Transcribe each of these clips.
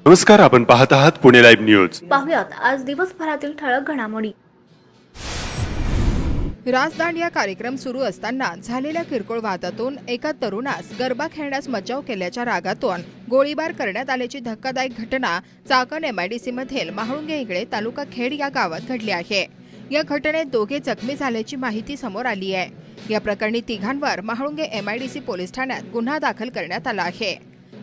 नमस्कार, आपण पाहत आहात पुणे लाईव्ह न्यूज. पाहुयात आज दिवसभरातील ठळक घडामोडी. राजदांडिया कार्यक्रम सुरू असताना झालेल्या किरकोळ वादातून एका तरुणास गरबा खेळण्यास मज्जाव केल्याच्या रागातून गोळीबार करण्यात आल्याची धक्कादायक घटना चाकण एमआयडीसी मधील म्हाळुंगे इंगळे तालुका खेड या गावात घडली आहे. या घटनेत दोघे जखमी झाल्याची माहिती समोर आली आहे. या प्रकरणी तिघांवर म्हाळुंगे एमआयडीसी पोलीस ठाण्यात गुन्हा दाखल करण्यात आला आहे.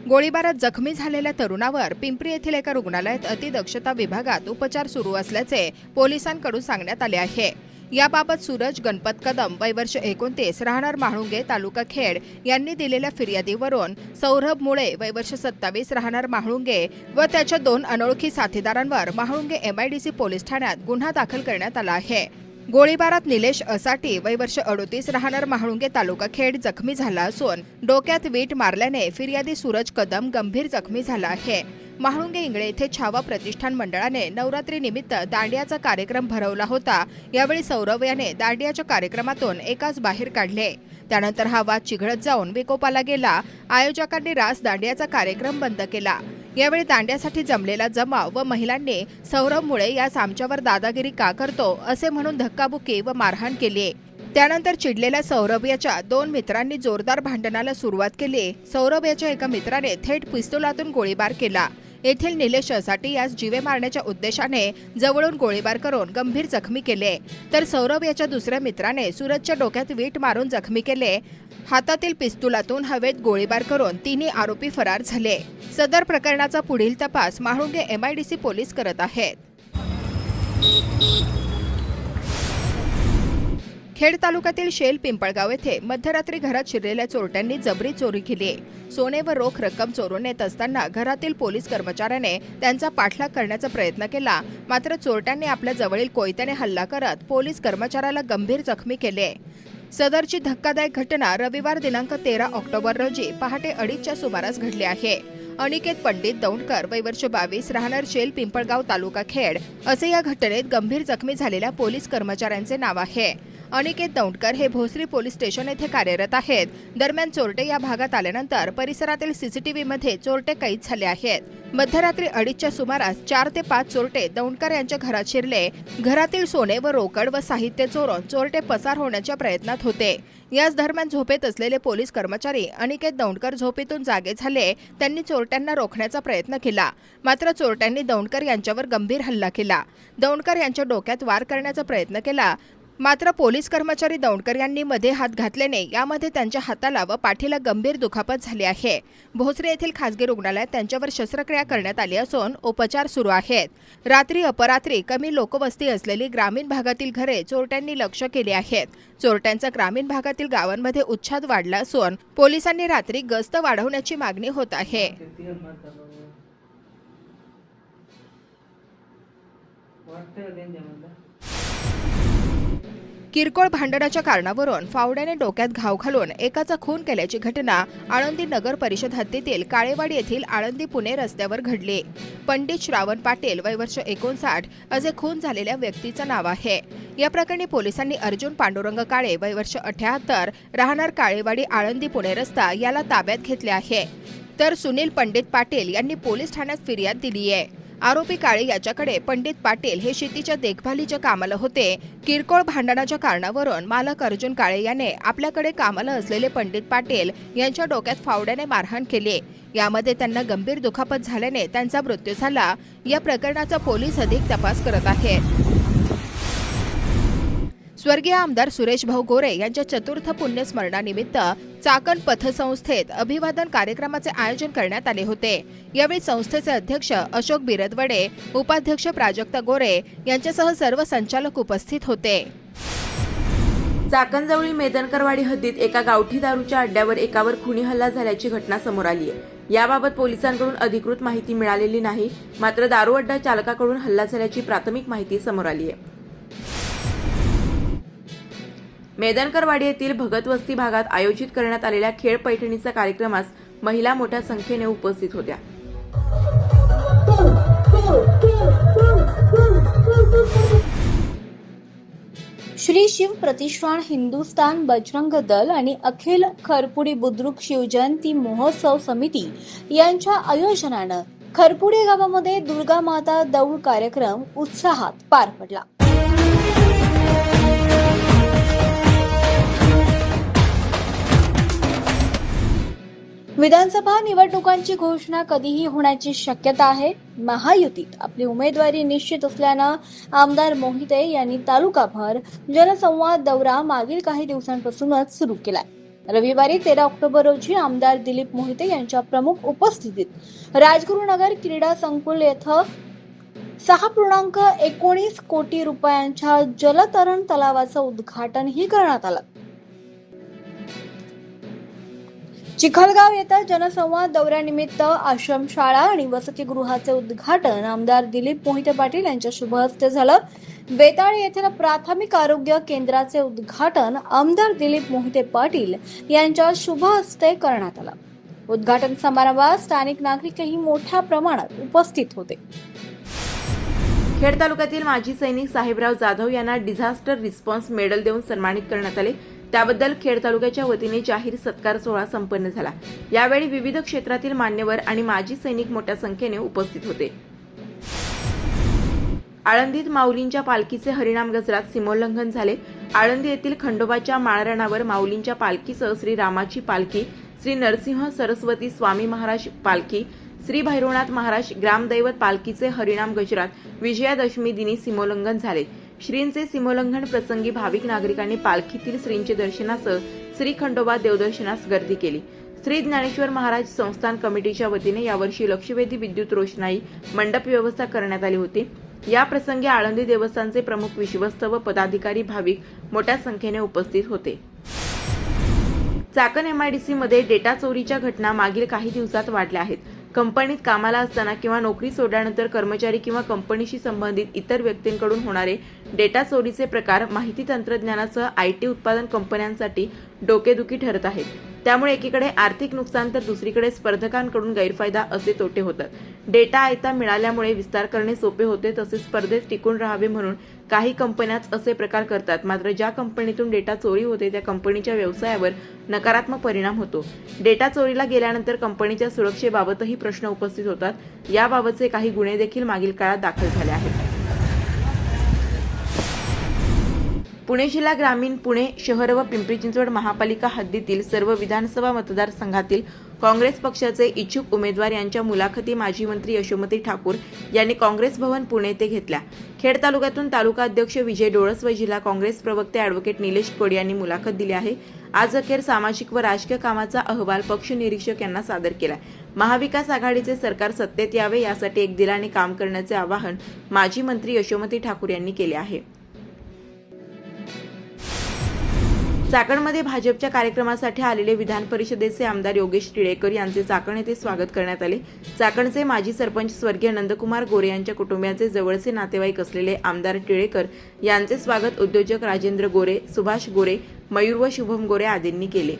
गोळीबारात जखमी झालेल्या तरुणावर पिंपरी येथील एका रुग्णालयात अतिदक्षता विभागात उपचार सुरू असल्याचे पोलिसांकडून सांगण्यात आले आहे. याबाबत सूरज गणपत कदम वय वर्ष 29 राहणार म्हाळुंगे तालुका खेड यांनी दिलेल्या फिर्यादीवरून सौरभ मुळे वय वर्ष 27 राहणार म्हाळुंगे व त्याच्या 2 अनोळखी साथीदारांवर म्हाळुंगे एमआयडीसी पोलीस ठाण्यात गुन्हा दाखल करण्यात आला आहे. गोळीबारात निलेश असाटी वय वर्ष 38 राहणार म्हाळुंगे तालुका खेड जखमी झाला असून डोक्यात वीट मारल्याने फिर्यादी सूरज कदम गंभीर जखमी झाला आहे. म्हाळुंगे इंगळे येथे छावा प्रतिष्ठान मंडळाने नवरात्रीनिमित्त दांडियाचा कार्यक्रम भरवला होता. यावेळी सौरभ याने दांडियाच्या कार्यक्रमातून एकाच बाहेर काढले. त्यानंतर हा वाद चिघळत जाऊन विकोपाला गेला. आयोजकांनी रास दांडियाचा कार्यक्रम बंद केला. यावेळी दांड्यासाठी जमलेला जमाव व महिलांनी सौरभ मुळे यास आमच्यावर दादागिरी का करतो असे म्हणून धक्काबुक्की व मारहाण केली. त्यानंतर चिडलेल्या सौरभ याच्या 2 मित्रांनी जोरदार भांडणाला सुरुवात केली. सौरभ याच्या एका मित्राने थेट पिस्तुलातून गोळीबार केला. येथील निलेश असाटी यास जीवे मारण्याच्या उद्देशाने जवळून गोळीबार करून गंभीर जखमी केले. तर सौरभ याच्या दुसऱ्या मित्राने सूरजच्या डोक्यात वीट मारून जखमी केले. हातातील पिस्तुलातून हवेत गोळीबार करून तिन्ही आरोपी फरार झाले. सदर प्रकरणाचा पुढील तपास म्हाळुंगे एमआयडीसी पोलीस करत आहेत. खेड तालुक्यातील शेल पिंपळगाव येथे मध्यरात्री घरात शिरलेल्या चोरट्यांनी जबरी चोरी केली. सोने व रोख रक्कम चोरून नेत असताना घरातील पोलीस कर्मचाऱ्याने त्यांचा पाठलाग करण्याचा प्रयत्न केला. मात्र चोरट्यांनी आपल्या जवळील कोयत्याने हल्ला करत पोलीस कर्मचाऱ्याला गंभीर जखमी केले. सदरची धक्कादायक घटना रविवार दिनांक 13 ऑक्टोबर रोजी पहाटे 2:30च्या सुमारास घडली आहे. अनिकेत पंडित दौंडकर वय वर्ष 22 राहणार शेल पिंपळगाव तालुका खेड असे या घटनेत गंभीर जखमी झालेल्या पोलीस कर्मचाऱ्यांचे नाव आहे. अनिकेत दौंडकर हे भोसरी पोलीस स्टेशन येथे कार्यरत आहेत. दरम्यान चोरटे या भागात आल्यानंतर परिसरातील सीसीटीव्हीमध्ये चोरटे कैद झाले आहेत. मध्यरात्री 2:30च्या सुमारास 4 ते 5 चोरटे दौंडकर यांच्या घरात शिरले. घरातील सोने व रोकड व साहित्य चोरून चोरटे पसार होण्याच्या प्रयत्नात होते. याच दरम्यान झोपेत असलेले पोलीस कर्मचारी अनिकेत दौंडकर झोपेतून जागे झाले. त्यांनी चोरट्यांना रोखण्याचा प्रयत्न केला. मात्र चोरट्यांनी दौंडकर यांच्यावर गंभीर हल्ला केला. दौंडकर यांच्या डोक्यात वार करण्याचा प्रयत्न केला. मात्र पोलीस कर्मचारी दौंडकर यांनी मध्ये हात घातल्याने यामध्ये त्यांच्या हाताला व पाठीला गंभीर दुखापत झाली आहे. भोसरी येथील खासगी रुग्णालयात त्यांच्यावर शस्त्रक्रिया करण्यात आली असून उपचार सुरू आहेत. रात्री अपरात्री कमी लोकवस्ती असलेली ग्रामीण भागातील घरे चोरट्यांनी लक्ष केली आहेत. चोरट्यांचा ग्रामीण भागातील गावांमध्ये उच्छाद वाढला असून पोलिसांनी रात्री गस्त वाढवण्याची मागणी होत आहे. किरकोळ भांडणाच्या कारणावरून फावड्याने डोक्यात घाव घालून एकाचा खून केल्याची घटना आळंदी नगर परिषद हद्दीतील काळेवाडी येथील आळंदी पुणे रस्त्यावर घडली. पंडित श्रावण पाटील वय वर्ष 59 असे खून झालेल्या व्यक्तीचं नाव आहे. या प्रकरणी पोलिसांनी अर्जुन पांडुरंग काळे वय वर्ष 78 राहणार काळेवाडी आळंदी पुणे रस्ता याला ताब्यात घेतले आहे. तर सुनील पंडित पाटील यांनी पोलीस ठाण्यात फिर्याद दिली आहे. आरोपी काळे याच्याकडे पंडित पाटील हे शेतीच्या देखभालीच्या कामाला होते. किरकोळ भांडणाच्या कारणावरून मालक अर्जुन काळे याने आपल्याकडे कामाला असलेले पंडित पाटील यांच्या डोक्यात फावड्याने मारहाण केली. यामध्ये त्यांना गंभीर दुखापत झाल्याने त्यांचा मृत्यू झाला. या प्रकरणाचा पोलीस अधिक तपास करत आहेत. स्वर्गीय आमदार सुरेश भाऊ गोरे यांच्या चतुर्थ पुण्यस्मरणानिमित्त चाकण पथसंस्थेत अभिवादन कार्यक्रमाचे आयोजन करण्यात आले होते. यावेळी संस्थेचे अध्यक्ष अशोक बिरदवडे, उपाध्यक्ष प्राजक्ता गोरे यांच्यासह सर्व संचालक उपस्थित होते. चाकणजवळील मेदनकरवाडी हद्दीत एका गावठी दारूच्या अड्ड्यावर एकावर खुनी हल्ला झाल्याची घटना समोर आली आहे. याबाबत पोलिसांकडून अधिकृत माहिती मिळालेली नाही. मात्र दारू अड्डा चालकाकडून हल्ला झाल्याची प्राथमिक माहिती समोर आली आहे. मेदनकरवाडी येथील भगतवस्ती भागात आयोजित करण्यात आलेल्या खेळ पैठणीच्या कार्यक्रमास महिला मोठ्या संख्येने उपस्थित होत्या. श्री शिव प्रतिष्ठान हिंदुस्थान बजरंग दल आणि अखिल खरपुडी बुद्रुक शिवजयंती महोत्सव समिती यांच्या आयोजनानं खरपुडे गावामध्ये दुर्गा माता दौड कार्यक्रम उत्साहात पार पडला. विधानसभा निवडणुकांची घोषणा कधीही होण्याची शक्यता आहे. महायुतीत आपली उमेदवारी निश्चित असल्यानं आमदार मोहिते यांनी तालुकाभर जनसंवाद दौरा मागील काही दिवसांपासूनच सुरू केलाय. रविवारी 13 ऑक्टोबर रोजी आमदार दिलीप मोहिते यांच्या प्रमुख उपस्थितीत राजगुरुनगर क्रीडा संकुल येथे 6.19 कोटी रुपयांच्या जलतरण तलावाचं उद्घाटनही करण्यात आलं. चिखलगाव येथे जनसंवाद दौऱ्यानिमित्त आश्रमशाळा आणि वसतिगृहाचे उद्घाटन आमदार दिलीप मोहिते पाटील यांच्या शुभ हस्ते झालं. वेताळ येथील प्राथमिक आरोग्य केंद्राचे उद्घाटन आमदार दिलीप मोहिते पाटील यांच्या शुभ हस्ते करण्यात आलं. उद्घाटन समारंभात स्थानिक नागरिकही मोठ्या प्रमाणात उपस्थित होते. खेड तालुक्यातील माजी सैनिक साहेबराव जाधव यांना डिझास्टर रिस्पॉन्स मेडल देऊन सन्मानित करण्यात आले. त्याबद्दल खेड तालुक्याच्या वतीने जाहीर सत्कार सोहळा संपन्न झाला. यावेळी विविध क्षेत्रातील मान्यवर आणि माजी सैनिक मोठ्या संख्येने उपस्थित होते. आळंदीत माऊलींच्या पालखीचे हरिनाम गजरात सीमोल्लंघन झाले. आळंदी येथील खंडोबाच्या माळरानावर माऊलींच्या पालखीसह श्री रामाची पालखी, श्री नरसिंह सरस्वती स्वामी महाराज पालखी, श्री भैरवनाथ महाराज ग्रामदैवत पालखीचे हरिनाम गजरात विजयादशमी दिनी सीमोल्लंघन झाले. श्रींचे सीमोल्लंघन प्रसंगी भाविक नागरिकांनी पालखीतील श्रींचे दर्शनासह श्री खंडोबा देवदर्शनास गर्दी केली. श्री ज्ञानेश्वर महाराज संस्थान कमिटीच्या वतीने यावर्षी लक्षवेधी विद्युत रोषणाई मंडप व्यवस्था करण्यात आली होती. या प्रसंगी आळंदी देवस्थानचे प्रमुख विश्वस्त व पदाधिकारी भाविक मोठ्या संख्येने उपस्थित होते. चाकण MIDC मध्ये डेटा चोरीच्या घटना मागील काही दिवसात वाढल्या आहेत. कंपनीत कामाला असताना किंवा नोकरी सोडल्यानंतर कर्मचारी किंवा कंपनीशी संबंधित इतर व्यक्तींकडून होणारे डेटा चोरीचे प्रकार माहिती तंत्रज्ञानासह IT उत्पादन कंपन्यांसाठी डोकेदुखी ठरत आहेत. त्यामुळे एकीकडे आर्थिक नुकसान तर दुसरीकडे स्पर्धकांकडून गैरफायदा असे तोटे होतात. डेटा आयता मिळाल्यामुळे विस्तार करणे सोपे होते, तसेच स्पर्धेत टिकून राहावे म्हणून काही कंपन्याच असे प्रकार करतात. मात्र ज्या कंपनीतून डेटा चोरी होते त्या कंपनीच्या व्यवसायावर नकारात्मक परिणाम होतो. डेटा चोरीला गेल्यानंतर कंपनीच्या सुरक्षेबाबतही प्रश्न उपस्थित होतात. याबाबतचे काही गुन्हे देखील मागील काळात दाखल झाले आहेत. पुणे जिल्हा ग्रामीण, पुणे शहर व पिंपरी चिंचवड महापालिका हद्दीतील सर्व विधानसभा मतदारसंघातील काँग्रेस पक्षाचे इच्छुक उमेदवार यांच्या मुलाखती माजी मंत्री यशोमती ठाकूर यांनी काँग्रेस भवन पुणे येथे घेतल्या. खेड तालुक्यातून तालुका अध्यक्ष विजय डोळस व जिल्हा काँग्रेस प्रवक्ते ॲडव्होकेट निलेश कोड यांनी मुलाखत दिली आहे. आज अखेर सामाजिक व राजकीय कामाचा अहवाल पक्ष निरीक्षक यांना सादर केला. महाविकास आघाडीचे सरकार सत्तेत यावे यासाठी एकदिलाने काम करण्याचे आवाहन माजी मंत्री यशोमती ठाकूर यांनी केले आहे. चाकणमध्ये भाजपच्या कार्यक्रमासाठी आलेले विधान परिषदेचे आमदार योगेश टिळेकर यांचे चाकण येथे स्वागत करण्यात आले. चाकणचे माजी सरपंच स्वर्गीय नंदकुमार गोरे यांच्या कुटुंबियांचे जवळचे नातेवाईक असलेले आमदार टिळेकर यांचे स्वागत उद्योजक राजेंद्र गोरे, सुभाष गोरे, मयूर व शुभम गोरे आदींनी केले.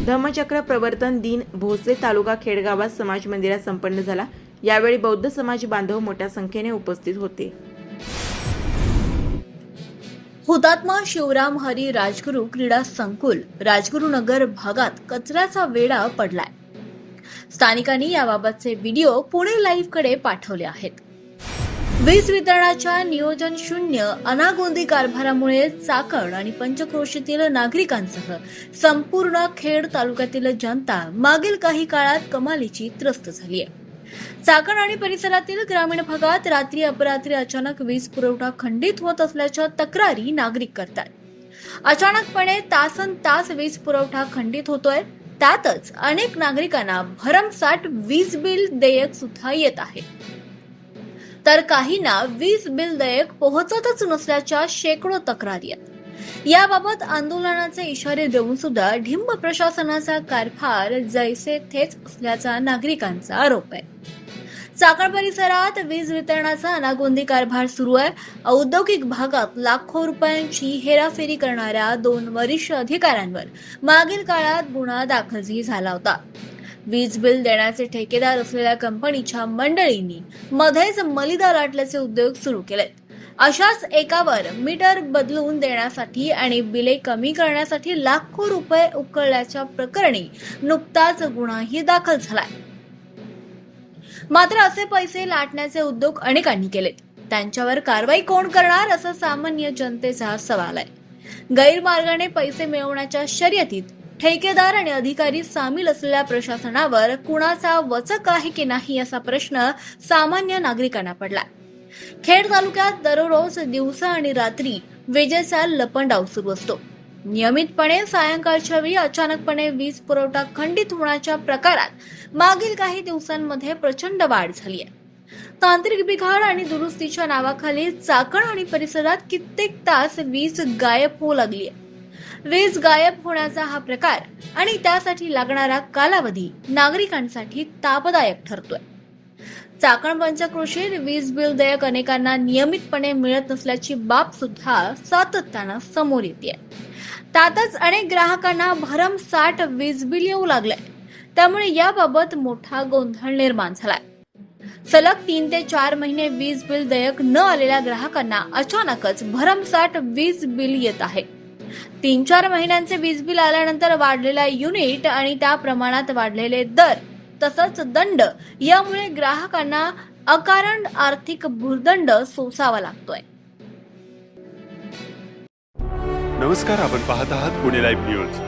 धम्मचक्र प्रवर्तन दिन भोसे तालुका खेडगावात समाज मंदिरात संपन्न झाला. यावेळी बौद्ध समाज बांधव मोठ्या संख्येने उपस्थित होते. हुतात्मा शिवराम हरी राजगुरू क्रीडा संकुल राजगुरुनगर भागात कचऱ्याचा वेढा पडलाय. स्थानिकांनी याबाबतचे व्हिडिओ पुणे लाईव्ह कडे पाठवले आहेत. वीज वितरणाच्या नियोजन शून्य अनागोंदी कारभारामुळे चाकण आणि पंचक्रोशीतील नागरिकांसह संपूर्ण खेड तालुक्यातील जनता मागील काही काळात कमालीची त्रस्त झाली आहे. चाकण आणि परिसरातील ग्रामीण भागात रात्री अपरात्री अचानक वीज पुरवठा खंडित होत असल्याच्या तक्रारी नागरिक करतात. अचानकपणे तासनतास वीज पुरवठा खंडित होतोय. त्यातच अनेक नागरिकांना भरमसाठ वीज बिल देयक सुद्धा येत आहे. तर काहींना वीज बिल देयक पोहोचतच नसल्याच्या शेकडो तक्रारी आहेत. याबाबत आंदोलनाचे इशारे देऊन सुद्धा ढिंब प्रशासनाचा कारभार जैसे थेच असल्याचा नागरिकांचा आरोप आहे. चाकण परिसरात वीज वितरणाचा अनागोंदी कारभार सुरू आहे. औद्योगिक भागात लाखो रुपयांची हेराफेरी करणाऱ्या 2 वरिष्ठ अधिकाऱ्यांवर मागील काळात गुन्हा दाखलही झाला होता. वीज बिल देण्याचे ठेकेदार असलेल्या कंपनीच्या मंडळींनी मध्येच मलिदा लाटल्याचे उद्योग सुरू केलेत. अशाच एकावर मीटर बदलून देण्यासाठी आणि बिले कमी करण्यासाठी लाखो रुपये उकळल्याच्या प्रकरणी नुकताच गुन्हाही दाखल झालाय. मात्र असे पैसे लाटण्याचे उद्योग अनेकांनी केलेत. त्यांच्यावर कारवाई कोण करणार असा सामान्य जनतेचा सवाल आहे. गैरमार्गाने पैसे मिळवण्याच्या शर्यतीत ठेकेदार आणि अधिकारी सामील असलेल्या प्रशासनावर कुणाचा वचक आहे की नाही असा प्रश्न सामान्य नागरिकांना पडला. खेड तालुक्यात दररोज दिवसा आणि रात्री विजेचा लपंडाव सुरू असतो. नियमितपणे सायंकाळच्या वेळी अचानकपणे वीज पुरवठा खंडित होण्याच्या प्रकारात मागील काही दिवसांमध्ये प्रचंड वाढ झाली आहे. तांत्रिक बिघाड आणि दुरुस्तीच्या नावाखाली चाकण आणि परिसरात कित्येक तास वीज गायब होऊ लागली आहे. वीज गायब होण्याचा हा प्रकार आणि त्यासाठी लागणारा कालावधी नागरिकांसाठी तापदायक ठरतोय. चाकण पंचक्रोशीत वीज बिल देयक अनेकांना नियमितपणे मिळत नसल्याची बाब सुद्धा सातत्यानं समोर येते. त्यातच अनेक ग्राहकांना भरमसाठ वीज बिल येऊ लागलंय. त्यामुळे याबाबत मोठा गोंधळ निर्माण झालाय. सलग 3 ते 4 महिने वीज बिल देयक न आलेल्या ग्राहकांना अचानकच भरमसाठ वीज बिल येत आहे. 3-4 महिन्यांचे वीज बिल आल्यानंतर वाढलेला युनिट आणि त्या प्रमाणात वाढलेले दर तसंच दंड यामुळे ग्राहकांना अकारण आर्थिक भुर्दंड सोसावा लागतोय. नमस्कार, आपण पाहत आहात पुणे लाईव्ह न्यूज.